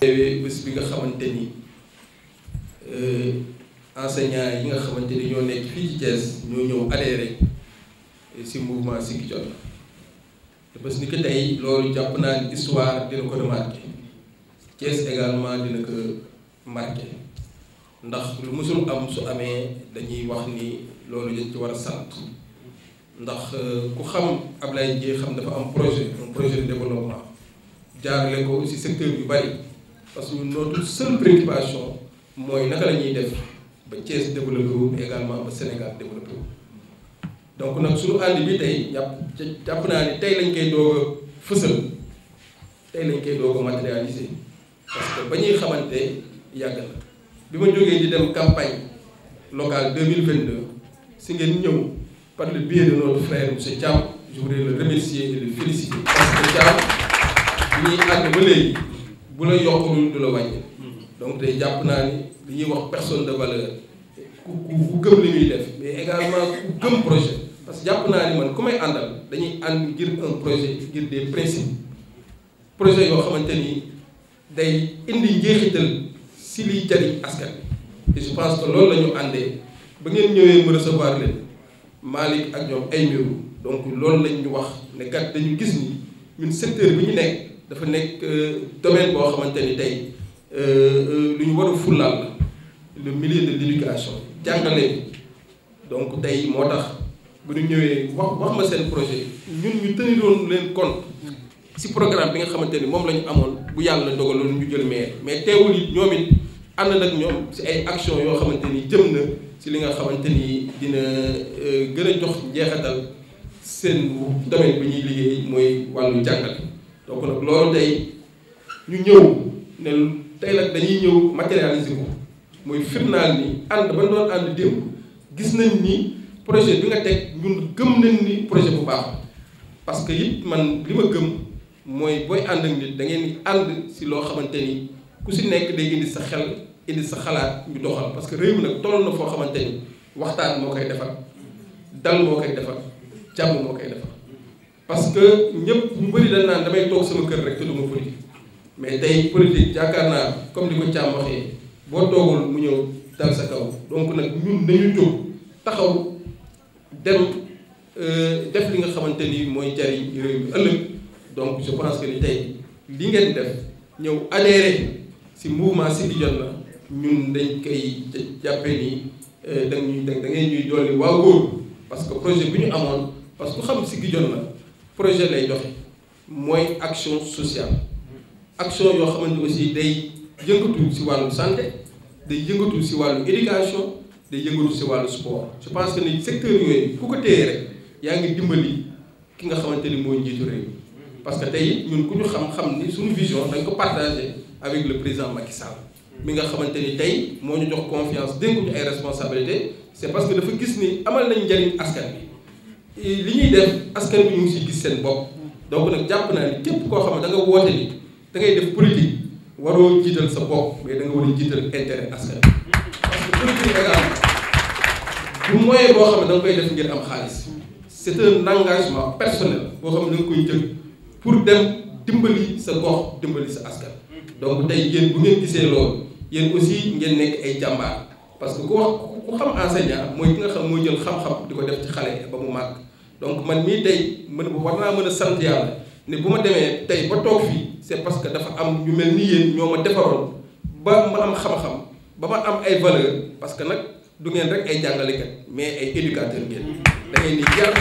bés bi nga xamante ni enseignants yi nga xamante ni ñoo nekk fii ci Thiès ñoo ñëw adhéré ci mouvement Siggi Jotna te bés ni que tey loolu jàpp naa ni histoire dina ko remarqué Thiès également dina ko marqué ndax lu mësul am su amee dañuy wax ni loolu dañ ci war a sant ndax ku xam Ablaye Dieye xam dafa am projet de développement jaarale ko ci secteur yu bari parce que notre seule préoccupation mooy naka la ñuy def ba Thiès développé wu également ba Sénégal développé wu donc nag suñu ànd bi tey jàpp naa ni tey lañ koy doog a fësal tey lañ koy doog a matérialiser parce que ba ñuy xamante yàgg na bi ma jógee di dem campagne locale 2022 si ngeen ñëw par le biais de notre frère monsieur Thiam je voudrais le remercier et le féliciter parce que Thiam bi ñuy ànd ba léegi bu la yokkulul du la wàññi donc tey jàpp naa ni li ñuy wax personne de valeur ku gëm li muy def mais également ku gëm projet parce que jàpp naa ni man ku may àndal dañuy ànd ngir un projet ngir des principes projet yoo xamante ni day indi njeexital si liy jariñ askan bi et je pense que loolu la ñu àndee ba ngeen ñëwee mu recevoir leen Malick ak ñoom ay mbiru donc loolu lañ ñu wax ne kat dañu gis ni ñun secteur bi ñu nekk dafa nekk domaine boo xamante ni tey lu ñu war a fullaal la le milieu de l'éducation jàngale bi donc tey moo tax bu ñu ñëwee wax ma seen projet ñun ñu teniroon leen compte ci programme bi nga xamante ni moom la ñu amoon bu yàlla dogaloon ñu jël maire mais teewul it ñoom it ànd nag ñoom ci ay action yoo xamante ni jëm na ci li nga xamante ni dina gën a jox njeexatal seen domaine bi ñuy liggéey mooy wàllu jàngale donc nag loolu tey ñu ñëw ne tey nag dañuy ñëw matérialiser ko mooy firnaal ni ànd ba doon ànd démb gis nañ ni projet bi nga teg ñun gëm nañ ni projet bu baax parce que it man li ma gëm mooy booy ànd ak nit da ngeen di ànd si loo xamante ni ku si nekk day indi sa xel indi sa xalaat ñu doxal parce que réew mi nag toll na foo xamante ni waxtaan moo koy defar dal moo koy defar jàmm moo koy defar parce que ñëpp ñu bëri dañ naan damay toog sama kër rek te du ma politique mais tey politique yaakaar naa comme ni ko Thiam waxee boo toogul mu ñëw dal sa kaw donc nag ñun dañu jóg taxaw dem def li nga xamante ni mooy jariñ réew mi ëllëg donc je pense que ni tey li ngeen def ñëw adhéré ci mouvement Siggi Jotna ñun dañ koy jàppee ni da ngeen ñuy dolli waa góor parce que projet bi ñu amoon parce que ku xam Siggi Jotna projet lay doxe mooy action sociale action yoo xamante aussi day yëngatu ci wàllu santé day yëngatu ci wàllu éducation day yëngatu ci wàllu sport je pense que ni secteur yooyu ku ko téye rek yaa ngi dimbali ki nga xamante ni mooy njiitu réew parce que tey ñun ku ñu xam ni suñu vision dañ ko partagé avec le président Macky Sall mi nga xamante ni tey moo ñu jox confiance dénk ñu ay responsabilités c'est parce que dafa gis ni amal nañ njariñ askan bi li ñuy def askan bi ñu ngi siy gis seen bopp donc nag jàpp naa ni képp koo xam ne da nga woote ni da ngay def politique waroo jiital sa bopp mais da nga war a jiital intérêt askan bi parce que politique également du moyen boo xam ne da nga koy def ngir am xaalis c'est un engagement personnel boo xam ne da nga koy jël pour dem dimbali sa gox dimbali sa askan donc tey yéen bu ngeen gisee loolu yéen aussi ngeen nekk ay jàmbaar parce que ku xam enseignant mooy ki nga xam mooy jël xam-xam di ko def ci xale ba mu màgg donc man mii tey war naa mën a sant yàlla ne bu ma demee tey ba toog fii c'est parce que dafa am ñu mel ni yéen ñoo ma defaroon ba ma am xam-xam ba ma am ay valeur parce que nag du ngeen rek ay jàngalekat mais ay éducateur ngeen da ngeen di yar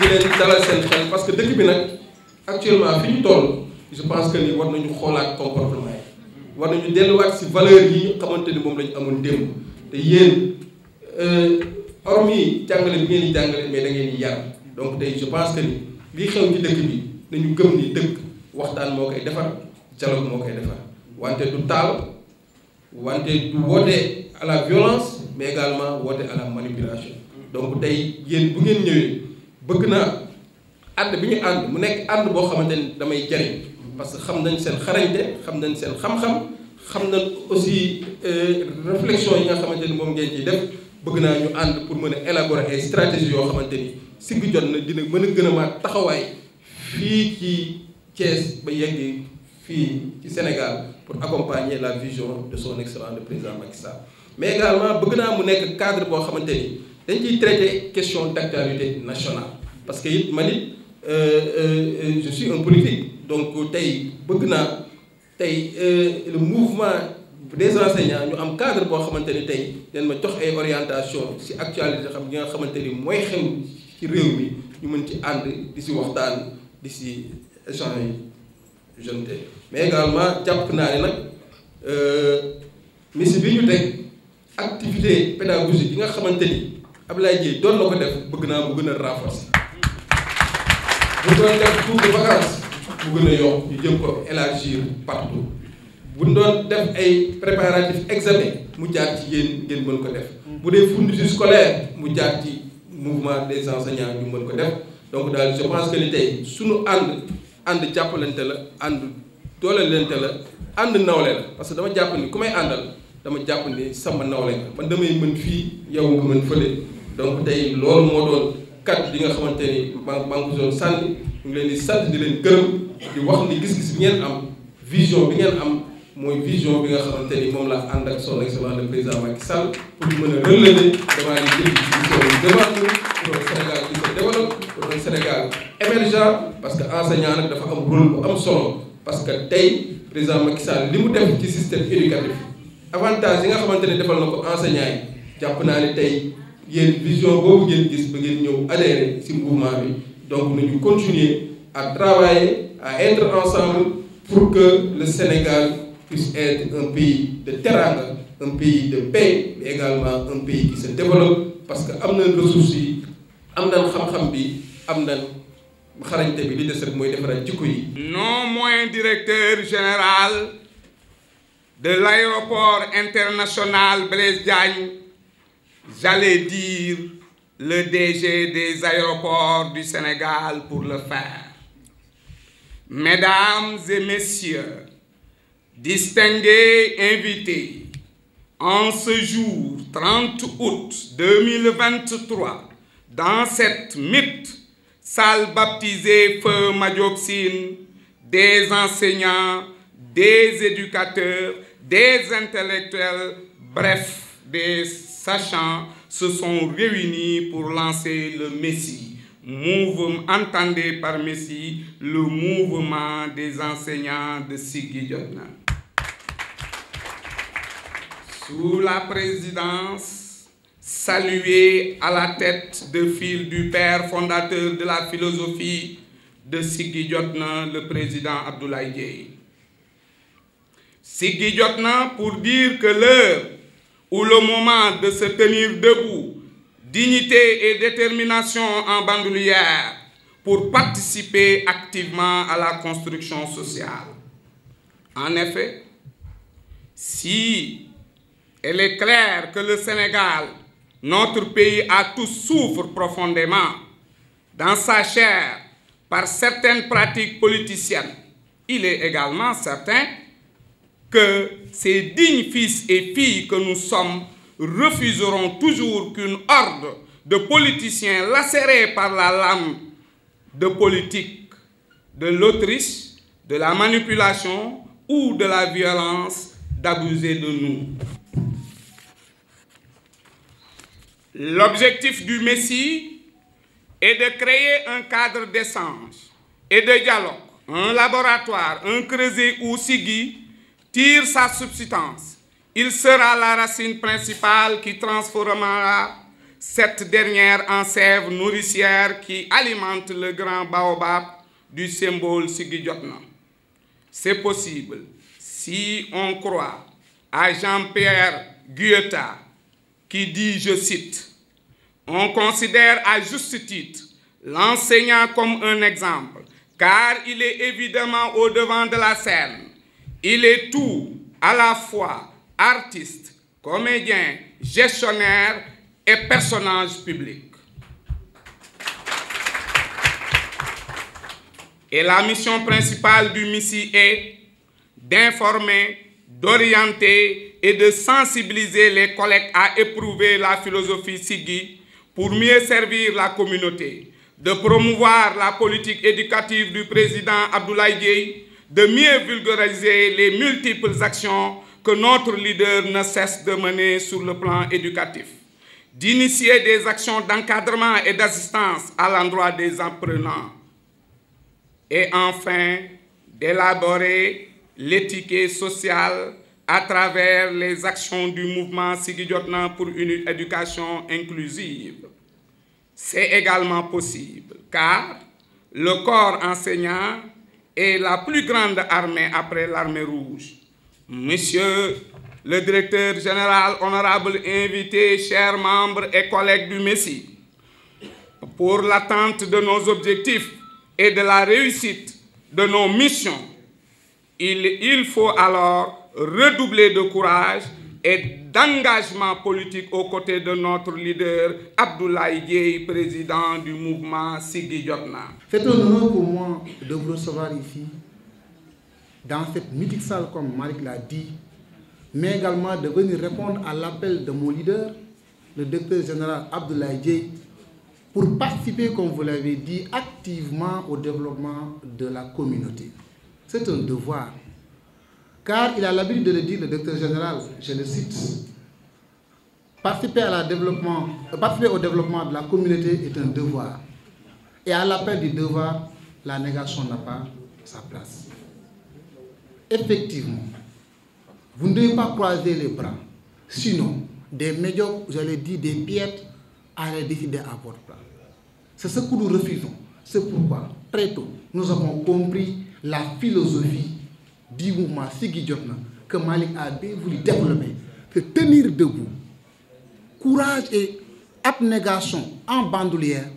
di leen dalal seen xel parce que dëkk bi nag actuellement fi ñu toll je pense que ni war nañu xoolaat comportement yi war nañu delluwaat ci valeur yi ñu xamante ni moom la ñu amoon démb te yéen hormis jàngale bi ngeen di jàngale mais da ngeen di yar donc tey je pense que ni lii xew ci dëkk bi nañu gëm ni dëkk waxtaan moo koy defar dialogue moo koy defar wante du taal wante du woote à la violence mais également woote à la manipulation donc tey yéen bu ngeen ñëwee bëgg naa ànd bi ñu ànd mu nekk ànd boo xamante ni damay jariñ parce que xam nañ seen xarañte xam nañ seen xam-xam xam nañ aussi réflexion yi nga xamante ni moom ngeen ciy def bëgg naa ñu ànd pour mën a élaborer ay stratégies yoo xamante ni Siggi Jotna dina mën a gën a maa taxawaay fii ci Thiès ba yegg fii ci Sénégal pour accompagner la vision de son excellence le président Macky Sall. mais également bëgg naa mu nekk cadre boo xamante ni dañ ciy traiter question d'actualité nationale parce que it man it je suis un politique donc tey bëgg naa tey le mouvement des enseignants ñu am cadre boo xamante ni tey dañ ma jox ay orientation ci actualité xam ñi nga xamante ni mooy xew ci réew mi ñu mën ci ànd di ci waxtaan di ci échange jeune mais également jàpp naa ne nag misi bi ñu teg activité pédagogique yi nga xamante ni Abdoulaye Dièye doon na ko def bëgg naa mu gën a renforcer bu doon def cours de vacances mu gën a yokk ñu jëm ko élargir partout bu doon def ay préparatifs examen mu jaar ci yéen ngeen mën ko def bu dee fourniture scolaire mu jaar ci mouvement des enseignants ñu mën ko def donc daal je pense que ni tey suñu ànd jàppalante la ànd doolelante la ànd nawle la parce que dama jàpp ni ku may àndal dama jàpp ni sama nawle nga man damay mën fii yow nga mën fële donc tey loolu moo doon kat yi nga xamante ni maa ngi ko doon sànni ñu ngi leen di sant di leen gërëm di wax ni gis-gis bi ngeen am vision bi ngeen am mooy vision bi nga xamante ni moom la ànd ak son excellence le président Macky Sall pour ñu mën a relever devant les défis qui devant nous pour un Sénégal qui se développe pour un Sénégal émergent parce que enseignant nag dafa am rôle bu am solo parce que tey président Macky Sall li mu def ci système éducatif avantage yi nga xamante ne defal na ko enseignants yi jàpp naa ne tey yéen vision boobu ngeen gis ba ngeen ñëw adhérer ci mouvement bi donc nañu continuer à travailler à être ensemble pour que le Sénégal puisse être un pays de teranga, un pays de paix, mais également un pays qui se développe parce que am nañ ressources yi am nañ xam-xam bi am nañ xarañte bi li des rek mooy defaraat jikko yi. Non moins directeur général de l'aéroport international Blaise Diagne, j'allais dire le DG des aéroports du Sénégal pour le faire. Mesdames et messieurs, distingués invités, en ce jour 30 août 2023, dans cette mythe salle baptisée Feu Madiop Sy, des enseignants, des éducateurs, des intellectuels, bref, des sachants se sont réunis pour lancer le Messie. Entendez par Messie le mouvement des enseignants de Siggi Jotna. Sous la présidence, saluée à la tête de file du père fondateur de la philosophie de Siggi Jotna, le président Abdoulaye Dièye. Siggi Jotna pour dire que l'heure ou le moment de se tenir debout, dignité et détermination en bandoulière pour participer activement à la construction sociale. En effet, si il est clair que le Sénégal, notre pays à tous, souffre profondément dans sa chair par certaines pratiques politiciennes, il est également certain que ces dignes fils et filles que nous sommes refuseront toujours qu'une horde de politiciens lacérés par la lame de politique de l'autruche, de la manipulation ou de la violence d'abuser de nous. L'objectif du Messie est de créer un cadre d'échange et de dialogue, un laboratoire, un creuset où Siggi tire sa substance. Il sera la racine principale qui transformera cette dernière en sève nourricière qui alimente le grand baobab du symbole Siggi Jotna. C'est possible si on croit à Jean-Pierre Guyotat qui dit, je cite, « On considère à juste titre l'enseignant comme un exemple, car il est évidemment au devant de la scène. Il est tout à la fois artiste, comédien, gestionnaire et personnage public. » Et la mission principale du Messie est d'informer, d'orienter et de sensibiliser les collègues à éprouver la philosophie Siggi pour mieux servir la communauté, de promouvoir la politique éducative du président Abdoulaye Dièye, de mieux vulgariser les multiples actions que notre leader ne cesse de mener sur le plan éducatif, d'initier des actions d'encadrement et d'assistance à l'endroit des apprenants, et enfin d'élaborer l'étiquette sociale à travers les actions du mouvement Siggi Jotna pour une éducation inclusive. C'est également possible, car le corps enseignant est la plus grande armée après l'armée rouge. Monsieur le directeur général, honorable invité, chers membres et collègues du MESSI, pour l'atteinte de nos objectifs et de la réussite de nos missions, il faut alors redoubler de courage et d'engagement politique aux côtés de notre leader Abdoulaye Dièye, président du mouvement Siggi Jotna. C'est un honneur pour moi de vous recevoir ici, dans cette mythique salle, comme Malick l'a dit, mais également de venir répondre à l'appel de mon leader, le directeur général Abdoulaye Dièye, pour participer, comme vous l'avez dit, activement au développement de la communauté. C'est un devoir. Car il a l'habitude de le dire, le directeur général, je le cite, participer au développement de la communauté est un devoir. Et à l'appel du devoir, la négation n'a pas sa place. Effectivement, vous ne devez pas croiser les bras. Sinon, des médiocres, j'allais dire des piètres, allaient décider à votre place. C'est ce que nous refusons. C'est pourquoi, très tôt, nous avons compris la philosophie du mouvement Siggi Jotna que Malick a bien voulu développer, que tenir debout, courage et abnégation en bandoulière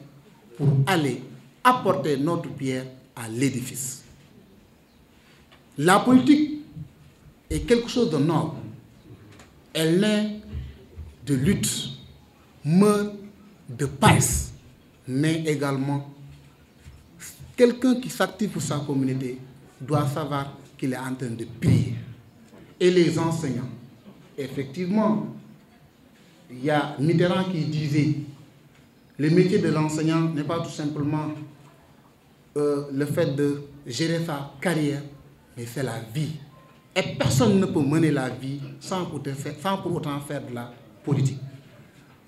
pour aller apporter notre pierre à l'édifice. La politique est quelque chose de noble. Elle naît de lutte, meurt de paresse, mais également quelqu'un qui s'active pour sa communauté doit savoir qu'il est en train de prier. Et les enseignants, effectivement, il y a Mitterrand qui disait le métier de l'enseignant n'est pas tout simplement le fait de gérer sa carrière, mais c'est la vie. Et personne ne peut mener la vie sans pour autant faire de la politique.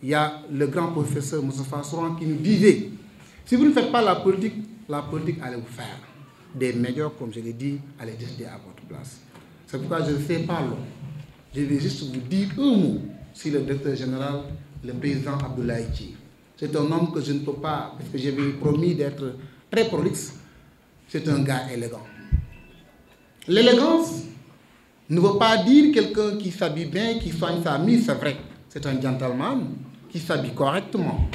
Il y a le grand professeur Moustapha Souran qui nous disait, si vous ne faites pas la politique allait vous faire. Des médiocres, comme je l'ai dit, allez décider à votre place. C'est pourquoi je ne sais pas long. Je vais juste vous dire un mot sur le directeur général, le président Abdoulaye Dièye. C'est un homme que je ne peux pas, parce que j'avais promis d'être très prolixe. C'est un gars élégant. L'élégance ne veut pas dire quelqu'un qui s'habille bien, qui soigne sa mise, c'est vrai. C'est un gentleman qui s'habille correctement.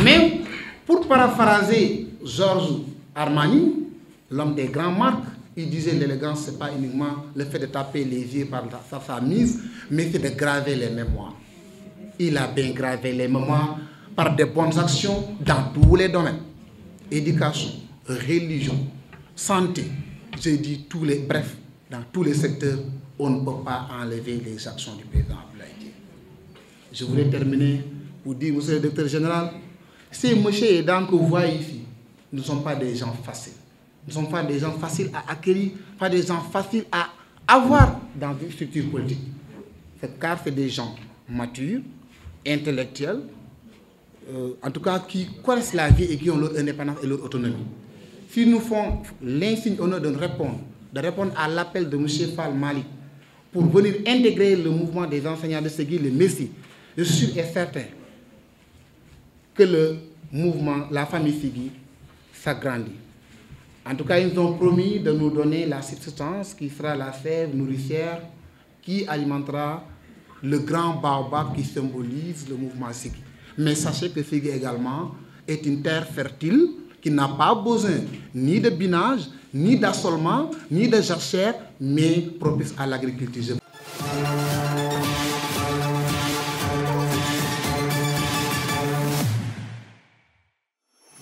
Mais, pour paraphraser Georges Armani, l'homme des grandes marques, il disait l'élégance, ce n'est pas uniquement le fait de taper les yeux par sa mise, mais c'est de graver les mémoires. Il a bien gravé les mémoires par de bonnes actions dans tous les domaines. Éducation, religion, santé, j'ai dit bref, dans tous les secteurs, on ne peut pas enlever les actions du président Abdoulaye Dièye. Je voulais terminer pour dire, monsieur le directeur général, ces messieurs et dames que vous voyez ici ne sont pas des gens faciles. Ne sont pas des gens faciles à acquérir, pas des gens faciles à avoir dans une structure politique. Car c'est des gens matures, intellectuels, en tout cas qui connaissent la vie et qui ont leur indépendance et leur autonomie. S'ils nous font l'insigne honneur de répondre à l'appel de M. Fall Malick pour venir intégrer le mouvement des enseignants de Siggi, le MESSI, je suis sûr et certain que le mouvement, la famille Siggi, s'agrandit. En tout cas, ils nous ont promis de nous donner la substance qui sera la sève nourricière qui alimentera le grand baobab qui symbolise le mouvement Siggi. Mais sachez que Siggi également est une terre fertile qui n'a pas besoin ni de binage, ni d'assolement, ni de jachère, mais propice à l'agriculture.